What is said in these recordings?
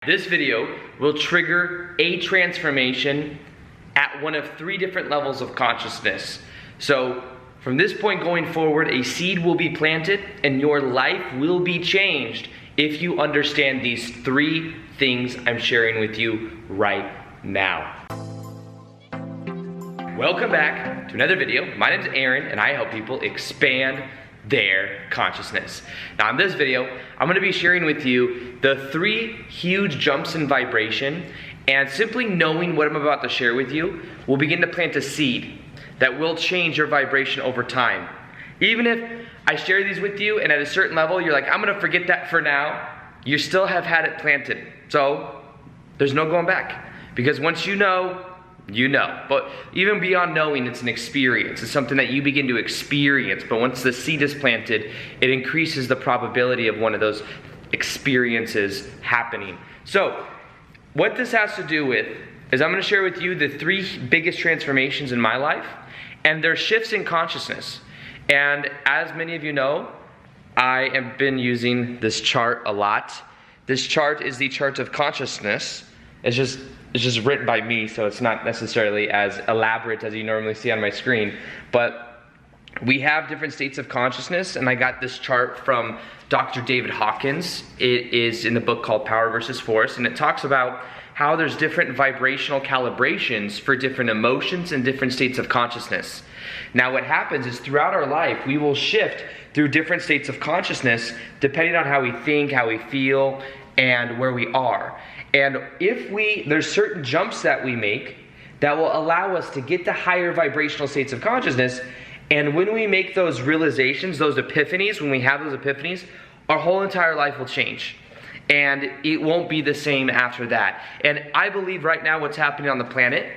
This video will trigger a transformation at one of 3 different levels of consciousness. So from this point going forward, a seed will be planted and your life will be changed if you understand these 3 things I'm sharing with you right now. Welcome back to another video. My name is Aaron and I help people expand their consciousness. Now in this video, I'm going to be sharing with you the 3 huge jumps in vibration, and simply knowing what I'm about to share with you will begin to plant a seed that will change your vibration over time. Even if I share these with you and at a certain level you're like, I'm going to forget that for now, you still have had it planted. So there's no going back, because once you know, you know. But even beyond knowing, it's an experience. It's something that you begin to experience. But once the seed is planted, it increases the probability of one of those experiences happening. So what this has to do with is I'm going to share with you the 3 biggest transformations in my life, and they're shifts in consciousness. And as many of you know, I have been using this chart a lot. This chart is the chart of consciousness. It's just written by me, so it's not necessarily as elaborate as you normally see on my screen. But we have different states of consciousness, and I got this chart from Dr. David Hawkins. It is in the book called Power versus Force, and it talks about how there's different vibrational calibrations for different emotions and different states of consciousness. Now what happens is throughout our life, we will shift through different states of consciousness depending on how we think, how we feel, and where we are. And there's certain jumps that we make that will allow us to get to higher vibrational states of consciousness. And when we make those realizations, those epiphanies, when we have those epiphanies, our whole entire life will change. And it won't be the same after that. And I believe right now what's happening on the planet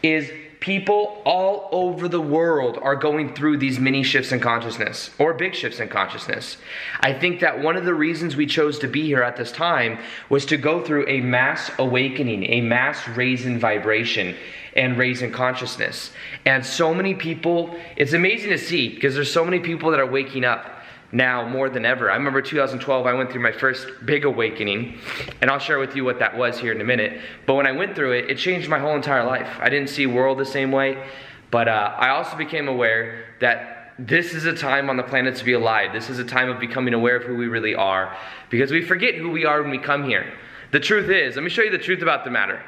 is people all over the world are going through these mini shifts in consciousness, or big shifts in consciousness. I think that one of the reasons we chose to be here at this time was to go through a mass awakening, a mass raise in vibration and raise in consciousness. And so many people, it's amazing to see, because there's so many people that are waking up now more than ever. I remember 2012, I went through my first big awakening, and I'll share with you what that was here in a minute. But when I went through it, it changed my whole entire life. I didn't see the world the same way, but I also became aware that this is a time on the planet to be alive. This is a time of becoming aware of who we really are, because we forget who we are when we come here. The truth is, let me show you the truth about the matter.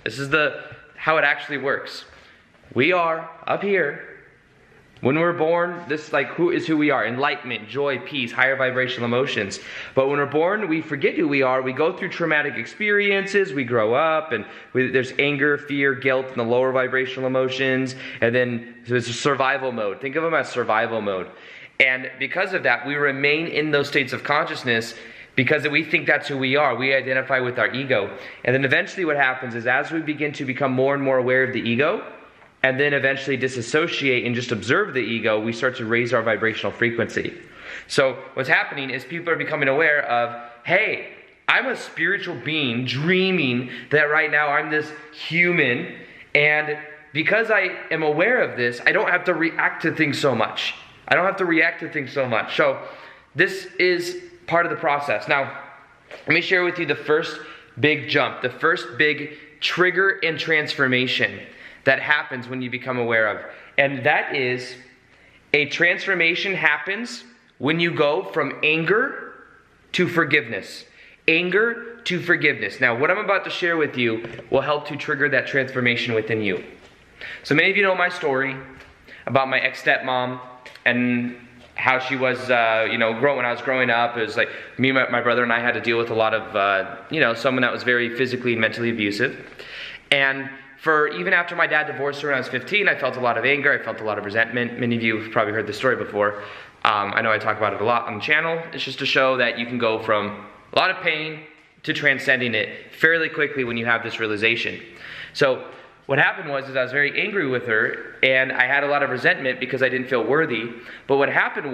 This is how it actually works. We are up here. When we're born, who is who we are. Enlightenment, joy, peace, higher vibrational emotions. But when we're born, we forget who we are. We go through traumatic experiences. We grow up, and there's anger, fear, guilt, and the lower vibrational emotions. And then there's a survival mode. Think of them as survival mode. And because of that, we remain in those states of consciousness because we think that's who we are. We identify with our ego. And then eventually what happens is, as we begin to become more and more aware of the ego, and then eventually disassociate and just observe the ego, we start to raise our vibrational frequency. So what's happening is people are becoming aware of, hey, I'm a spiritual being dreaming that right now I'm this human, and because I am aware of this, I don't have to react to things so much. So this is part of the process. Now, let me share with you the first big jump, the first big trigger and transformation that happens when you become aware of. And that is, a transformation happens when you go from anger to forgiveness. Anger to forgiveness. Now, what I'm about to share with you will help to trigger that transformation within you. So many of you know my story about my ex stepmom and how she was, when I was growing up. It was like me, my brother, and I had to deal with a lot of, someone that was very physically and mentally abusive. And even after my dad divorced her when I was 15, I felt a lot of anger, I felt a lot of resentment. Many of you have probably heard this story before. I know I talk about it a lot on the channel. It's just to show that you can go from a lot of pain to transcending it fairly quickly when you have this realization. So what happened was I was very angry with her, and I had a lot of resentment because I didn't feel worthy. But what happened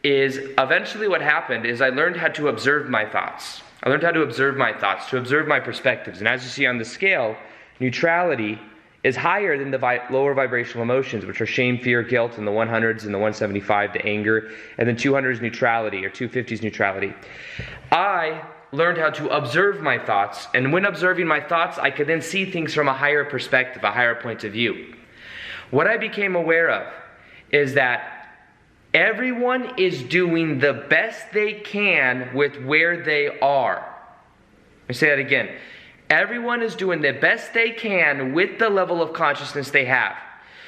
eventually what happened is I learned how to observe my thoughts. to observe my perspectives. And as you see on the scale, neutrality is higher than the lower vibrational emotions, which are shame, fear, guilt, and the 100s and the 175 to anger, and then 200 is neutrality, or 250 is neutrality. I learned how to observe my thoughts. And when observing my thoughts, I could then see things from a higher perspective, a higher point of view. What I became aware of is that everyone is doing the best they can with where they are. Let me say that again. Everyone is doing the best they can with the level of consciousness they have.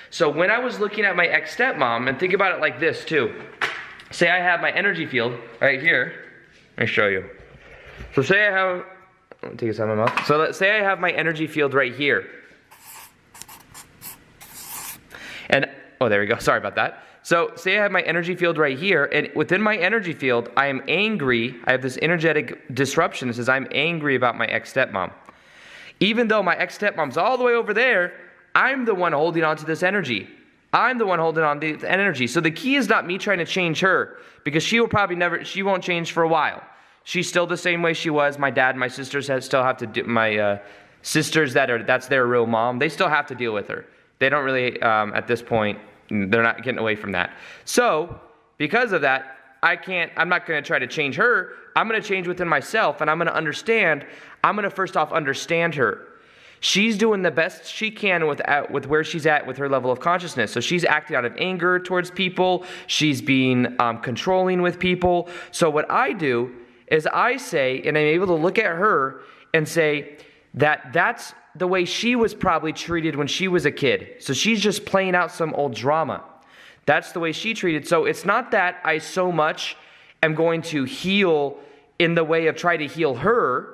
So when I was looking at my ex-stepmom, and think about it like this too. Say I have my energy field right here. Let me show you. So say I have, let me take this out of my mouth. So let's say I have my energy field right here. And, oh, there we go. Sorry about that. So say I have my energy field right here, and within my energy field, I am angry. I have this energetic disruption that says I'm angry about my ex-stepmom. Even though my ex-stepmom's all the way over there, I'm the one holding on to this energy. I'm the one holding on to the energy. So the key is not me trying to change her, because she will probably never, she won't change for a while. She's still the same way she was. My dad and my sisters still have to do, my sisters that's their real mom, they still have to deal with her. They don't really, at this point, they're not getting away from that. So, because of that, I'm not going to try to change her. I'm going to change within myself, and I'm going to understand. I'm going to first off understand her. She's doing the best she can with where she's at with her level of consciousness. So she's acting out of anger towards people. She's being controlling with people. So what I do is I say, and I'm able to look at her and say that that's the way she was probably treated when she was a kid. So she's just playing out some old drama. That's the way she treated. So it's not that I so much am going to heal in the way of try to heal her.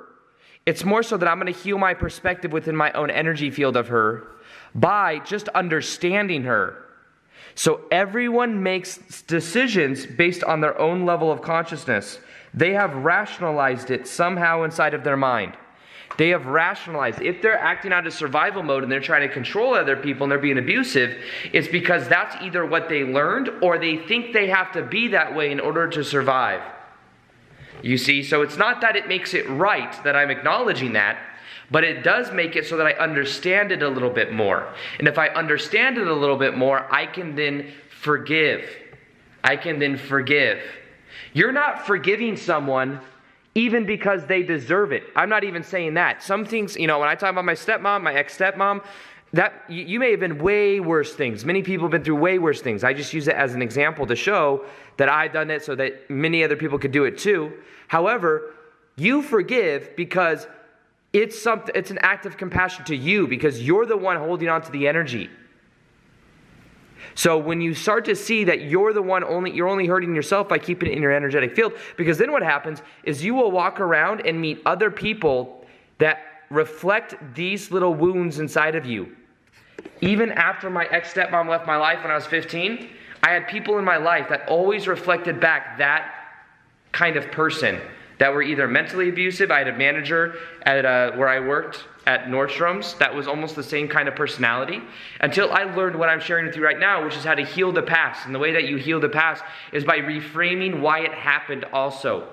It's more so that I'm going to heal my perspective within my own energy field of her by just understanding her. So everyone makes decisions based on their own level of consciousness. They have rationalized it somehow inside of their mind. They have rationalized. If they're acting out of survival mode and they're trying to control other people and they're being abusive, it's because that's either what they learned or they think they have to be that way in order to survive. You see, so it's not that it makes it right that I'm acknowledging that, but it does make it so that I understand it a little bit more. And if I understand it a little bit more, I can then forgive. I can then forgive. You're not forgiving someone even because they deserve it. I'm not even saying that. Some things, when I talk about my stepmom, my ex-stepmom, that you may have been way worse things. Many people have been through way worse things. I just use it as an example to show that I've done it so that many other people could do it too. However, you forgive because it's an act of compassion to you because you're the one holding on to the energy. So when you start to see that you're the one you're only hurting yourself by keeping it in your energetic field, because then what happens is you will walk around and meet other people that reflect these little wounds inside of you. Even after my ex-stepmom left my life when I was 15, I had people in my life that always reflected back that kind of person that were either mentally abusive. I had a manager at where I worked at Nordstrom's that was almost the same kind of personality, until I learned what I'm sharing with you right now, which is how to heal the past. And the way that you heal the past is by reframing why it happened also.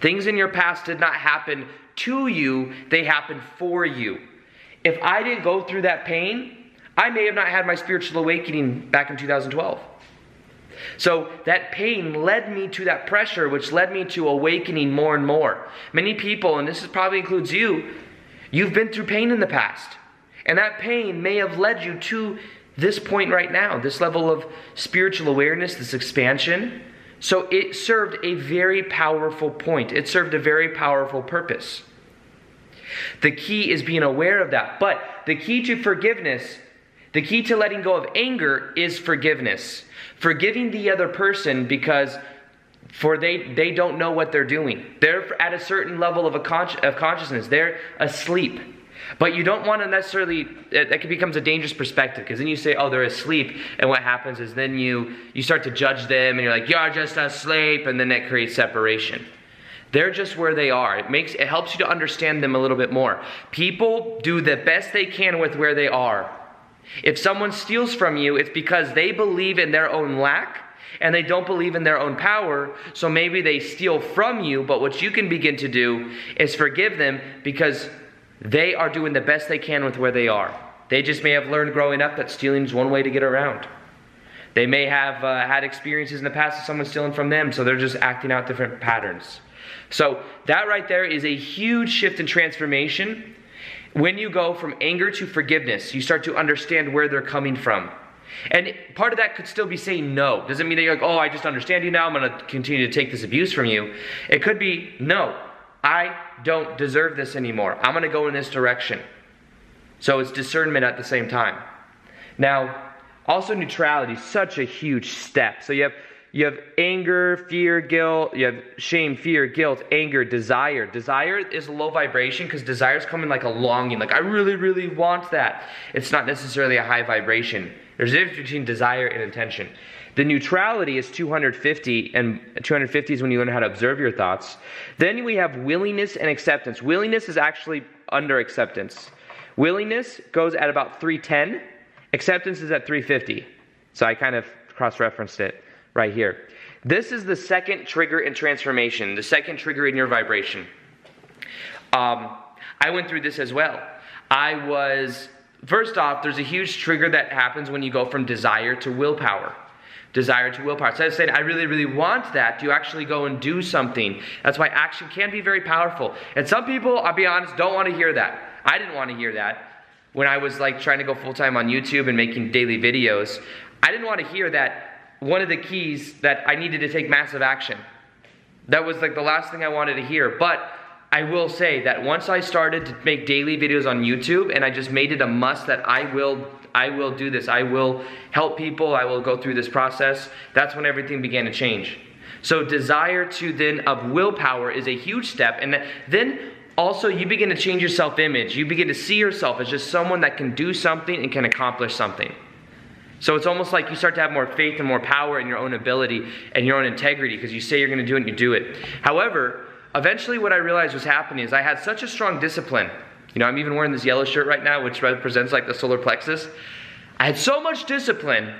Things in your past did not happen to you, they happened for you. If I didn't go through that pain, I may have not had my spiritual awakening back in 2012. So that pain led me to that pressure, which led me to awakening more and more. Many people, and this probably includes you, you've been through pain in the past. And that pain may have led you to this point right now, this level of spiritual awareness, this expansion. So it served a very powerful point. It served a very powerful purpose. The key is being aware of that. But the key to forgiveness, the key to letting go of anger is forgiveness. Forgiving the other person because they don't know what they're doing. They're at a certain level of consciousness. They're asleep. But you don't want to necessarily, that becomes a dangerous perspective, because then you say, oh, they're asleep, and what happens is then you start to judge them, and you're like, you're just asleep, and then that creates separation. They're just where they are. It helps you to understand them a little bit more. People do the best they can with where they are. If someone steals from you, it's because they believe in their own lack, and they don't believe in their own power, so maybe they steal from you, but what you can begin to do is forgive them because they are doing the best they can with where they are. They just may have learned growing up that stealing is one way to get around. They may have had experiences in the past of someone stealing from them, so they're just acting out different patterns. So that right there is a huge shift in transformation. When you go from anger to forgiveness, you start to understand where they're coming from. And part of that could still be saying no. Doesn't mean that you're like, oh, I just understand you now, I'm going to continue to take this abuse from you. It could be, no, I don't deserve this anymore. I'm going to go in this direction. So it's discernment at the same time. Now, also neutrality is such a huge step. So you have anger, fear, guilt. You have shame, fear, guilt, anger, desire. Desire is low vibration because desire is coming like a longing. Like, I really, really want that. It's not necessarily a high vibration. There's a difference between desire and intention. The neutrality is 250, and 250 is when you learn how to observe your thoughts. Then we have willingness and acceptance. Willingness is actually under acceptance. Willingness goes at about 310. Acceptance is at 350. So I kind of cross-referenced it right here. This is the second trigger in transformation, the second trigger in your vibration. I went through this as well. First off, there's a huge trigger that happens when you go from desire to willpower. Desire to willpower. Instead of saying, I really, really want that, you actually go and do something. That's why action can be very powerful. And some people, I'll be honest, don't want to hear that. I didn't want to hear that. When I was like trying to go full-time on YouTube and making daily videos, I didn't want to hear that one of the keys that I needed to take massive action. That was like the last thing I wanted to hear. But I will say that once I started to make daily videos on YouTube and I just made it a must that I will do this, I will help people, I will go through this process, that's when everything began to change. So desire to then of willpower is a huge step. And then also you begin to change your self-image. You begin to see yourself as just someone that can do something and can accomplish something. So it's almost like you start to have more faith and more power in your own ability and your own integrity because you say you're going to do it and you do it. However, eventually what I realized was happening is I had such a strong discipline. You know, I'm even wearing this yellow shirt right now, which represents like the solar plexus. I had so much discipline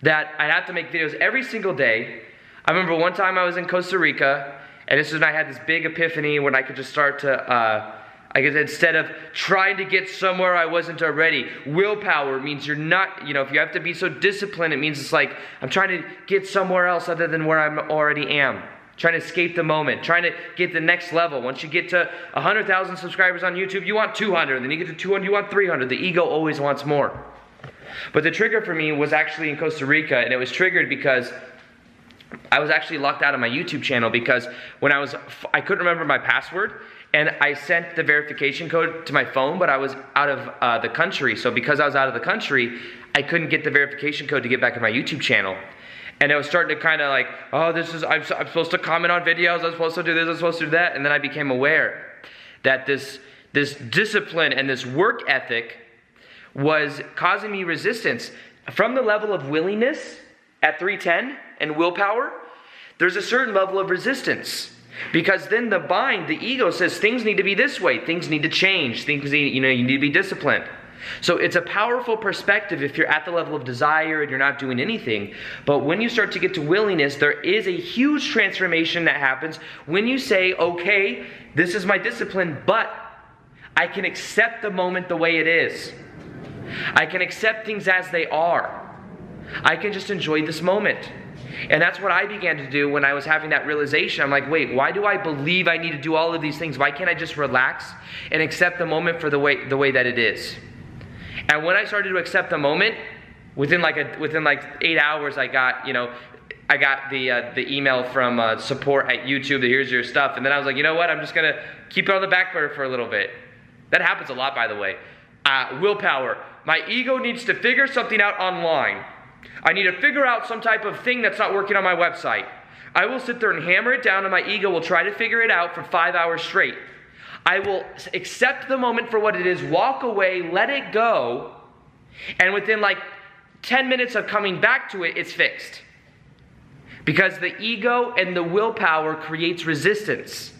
that I'd have to make videos every single day. I remember one time I was in Costa Rica, and this is when I had this big epiphany when I could just start to, I guess instead of trying to get somewhere I wasn't already, willpower means you're not, you know, if you have to be so disciplined, it means it's like, I'm trying to get somewhere else other than where I already am. Trying to escape the moment, trying to get the next level. Once you get to 100,000 subscribers on YouTube, you want 200. Then you get to 200, you want 300. The ego always wants more. But the trigger for me was actually in Costa Rica, and it was triggered because I was actually locked out of my YouTube channel because when I couldn't remember my password, and I sent the verification code to my phone, but I was out of the country. So because I was out of the country, I couldn't get the verification code to get back in my YouTube channel. And I was starting to kind of like, oh, I'm supposed to comment on videos, I'm supposed to do this, I'm supposed to do that. And then I became aware that this discipline and this work ethic was causing me resistance. From the level of willingness at 310 and willpower, there's a certain level of resistance. Because then the mind, the ego says things need to be this way, things need to change, things need, you need to be disciplined. So it's a powerful perspective if you're at the level of desire and you're not doing anything. But when you start to get to willingness, there is a huge transformation that happens when you say, okay, this is my discipline, but I can accept the moment the way it is. I can accept things as they are. I can just enjoy this moment. And that's what I began to do when I was having that realization. I'm like, wait, why do I believe I need to do all of these things? Why can't I just relax and accept the moment for the way that it is? And when I started to accept the moment, within like 8 hours, I got the email from support at YouTube that here's your stuff. And then I was like, you know what? I'm just going to keep it on the back burner for a little bit. That happens a lot, by the way. Willpower. My ego needs to figure something out online. I need to figure out some type of thing that's not working on my website. I will sit there and hammer it down, and my ego will try to figure it out for 5 hours straight. I will accept the moment for what it is, walk away, let it go, and within like 10 minutes of coming back to it, it's fixed. Because the ego and the willpower creates resistance.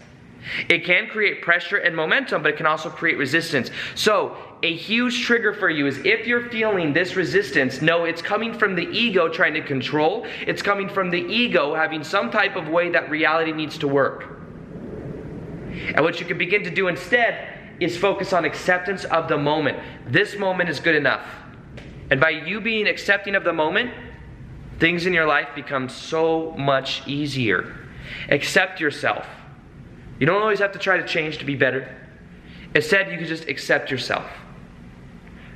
It can create pressure and momentum, but it can also create resistance. So, a huge trigger for you is if you're feeling this resistance, no, it's coming from the ego trying to control. It's coming from the ego having some type of way that reality needs to work. And what you can begin to do instead is focus on acceptance of the moment. This moment is good enough. And by you being accepting of the moment, things in your life become so much easier. Accept yourself. You don't always have to try to change to be better. Instead, you can just accept yourself.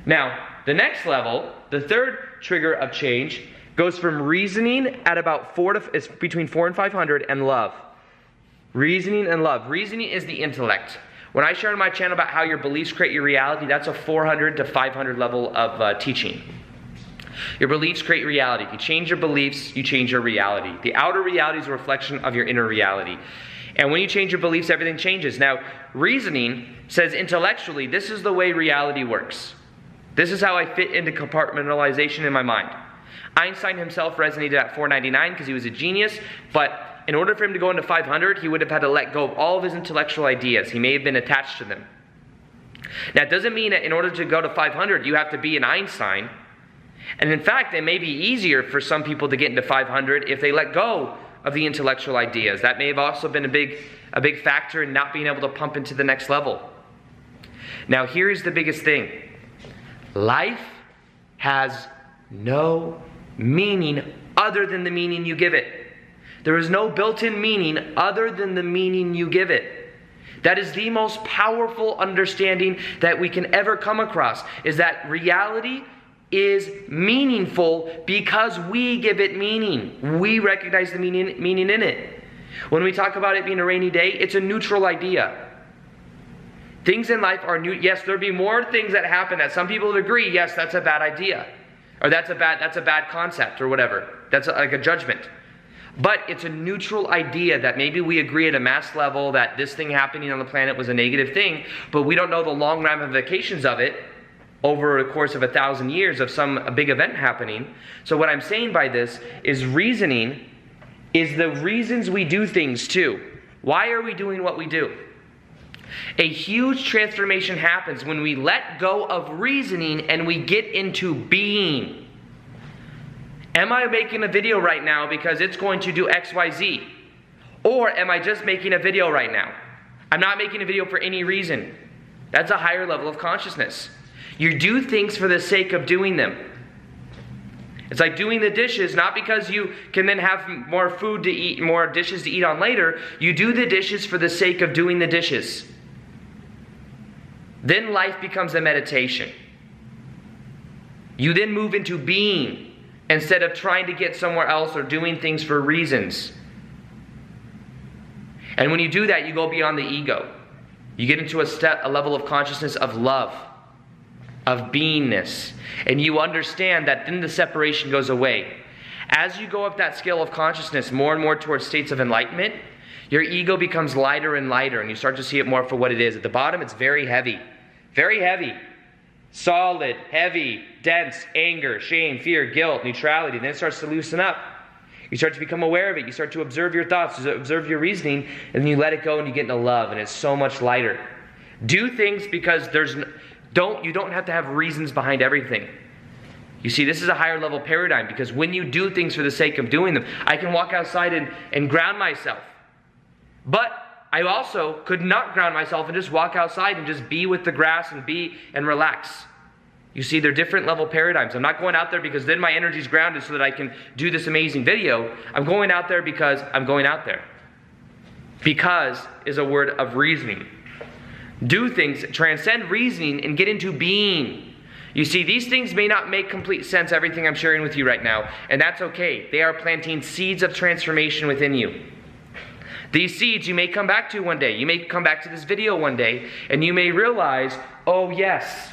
Now, the next level, the third trigger of change, goes from reasoning at about it's between 400 and 500, and love. Reasoning and love. Reasoning is the intellect. When I share on my channel about how your beliefs create your reality, that's a 400 to 500 level of teaching. Your beliefs create reality. If you change your beliefs, you change your reality. The outer reality is a reflection of your inner reality. And when you change your beliefs, everything changes. Now, reasoning says intellectually, this is the way reality works. This is how I fit into compartmentalization in my mind. Einstein himself resonated at 499 because he was a genius, but in order for him to go into 500, he would have had to let go of all of his intellectual ideas. He may have been attached to them. Now, it doesn't mean that in order to go to 500, you have to be an Einstein. And in fact, it may be easier for some people to get into 500 if they let go of the intellectual ideas. That may have also been a big factor in not being able to pump into the next level. Now, here's the biggest thing. Life has no meaning other than the meaning you give it. There is no built-in meaning other than the meaning you give it. That is the most powerful understanding that we can ever come across, is that reality is meaningful because we give it meaning. We recognize the meaning in it. When we talk about it being a rainy day, it's a neutral idea. Things in life are new. Yes, there'll be more things that happen that some people would agree, yes, that's a bad idea. Or that's a bad concept or whatever. That's like a judgment. But it's a neutral idea that maybe we agree at a mass level that this thing happening on the planet was a negative thing, but we don't know the long ramifications of it over the course of 1,000 years of a big event happening. So what I'm saying by this is reasoning is the reasons we do things too. Why are we doing what we do? A huge transformation happens when we let go of reasoning and we get into being. Am I making a video right now because it's going to do X, Y, Z? Or am I just making a video right now? I'm not making a video for any reason. That's a higher level of consciousness. You do things for the sake of doing them. It's like doing the dishes, not because you can then have more food to eat, more dishes to eat on later. You do the dishes for the sake of doing the dishes. Then life becomes a meditation. You then move into being instead of trying to get somewhere else or doing things for reasons. And when you do that, you go beyond the ego. You get into a level of consciousness of love, of beingness. And you understand that then the separation goes away. As you go up that scale of consciousness more and more towards states of enlightenment, your ego becomes lighter and lighter, and you start to see it more for what it is. At the bottom, it's very heavy. Very heavy. Solid, heavy, dense, anger, shame, fear, guilt, neutrality. Then it starts to loosen up. You start to become aware of it. You start to observe your thoughts, observe your reasoning, and then you let it go and you get into love, and it's so much lighter. Do things because you don't have to have reasons behind everything. You see, this is a higher level paradigm, because when you do things for the sake of doing them, I can walk outside and ground myself. But I also could not ground myself and just walk outside and just be with the grass and relax. You see, they're different level paradigms. I'm not going out there because then my energy's grounded so that I can do this amazing video. I'm going out there because I'm going out there. Because is a word of reasoning. Do things, transcend reasoning, and get into being. You see, these things may not make complete sense, everything I'm sharing with you right now, and that's okay. They are planting seeds of transformation within you. These seeds you may come back to one day. You may come back to this video one day, and you may realize, oh yes,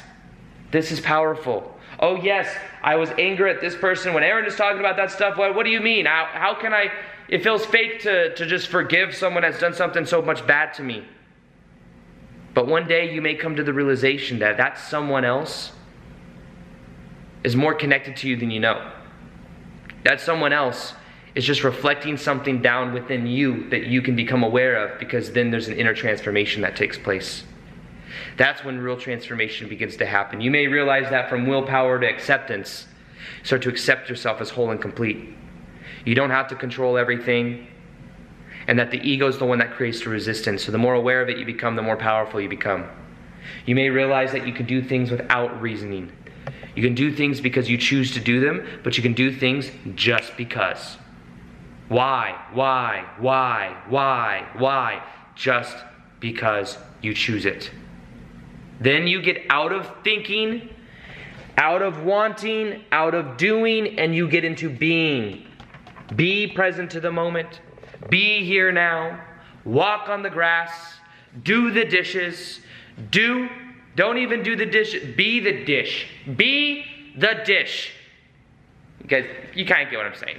this is powerful. Oh yes, I was angry at this person when Aaron is talking about that stuff. What do you mean? How can I? It feels fake to just forgive someone that's done something so much bad to me. But one day you may come to the realization that that someone else is more connected to you than you know. That someone else is just reflecting something down within you that you can become aware of, because then there's an inner transformation that takes place. That's when real transformation begins to happen. You may realize that from willpower to acceptance, start to accept yourself as whole and complete. You don't have to control everything, and that the ego is the one that creates the resistance. So the more aware of it you become, the more powerful you become. You may realize that you can do things without reasoning. You can do things because you choose to do them, but you can do things just because. Why? just because you choose it. Then you get out of thinking, out of wanting, out of doing, and you get into being. Be present to the moment. Be here now. Walk on the grass. Do the dishes. Don't even do the dish. Be the dish. Be the dish. Guys, you kind of get what I'm saying.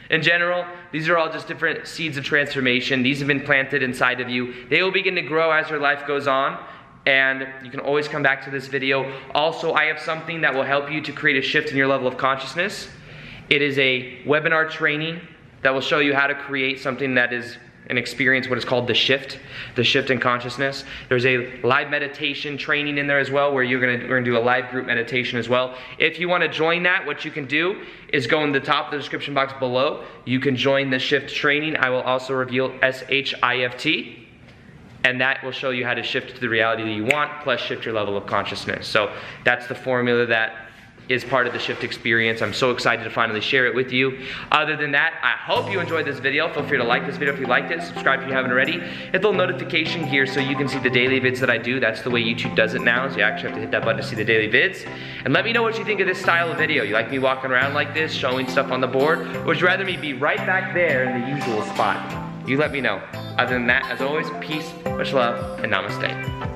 In general, these are all just different seeds of transformation. These have been planted inside of you. They will begin to grow as your life goes on. And you can always come back to this video. Also, I have something that will help you to create a shift in your level of consciousness. It is a webinar training that will show you how to create something that is an experience, what is called the shift in consciousness. There's a live meditation training in there as well, where we're gonna do a live group meditation as well. If you wanna join that, what you can do is go in the top of the description box below. You can join the shift training. I will also reveal SHIFT. And that will show you how to shift to the reality that you want, plus shift your level of consciousness. So that's the formula that is part of the shift experience. I'm so excited to finally share it with you. Other than that, I hope you enjoyed this video. Feel free to like this video if you liked it. Subscribe if you haven't already. Hit the little notification here so you can see the daily vids that I do. That's the way YouTube does it now, so you actually have to hit that button to see the daily vids. And let me know what you think of this style of video. You like me walking around like this, showing stuff on the board? Or would you rather me be right back there in the usual spot? You let me know. Other than that, as always, peace, much love, and namaste.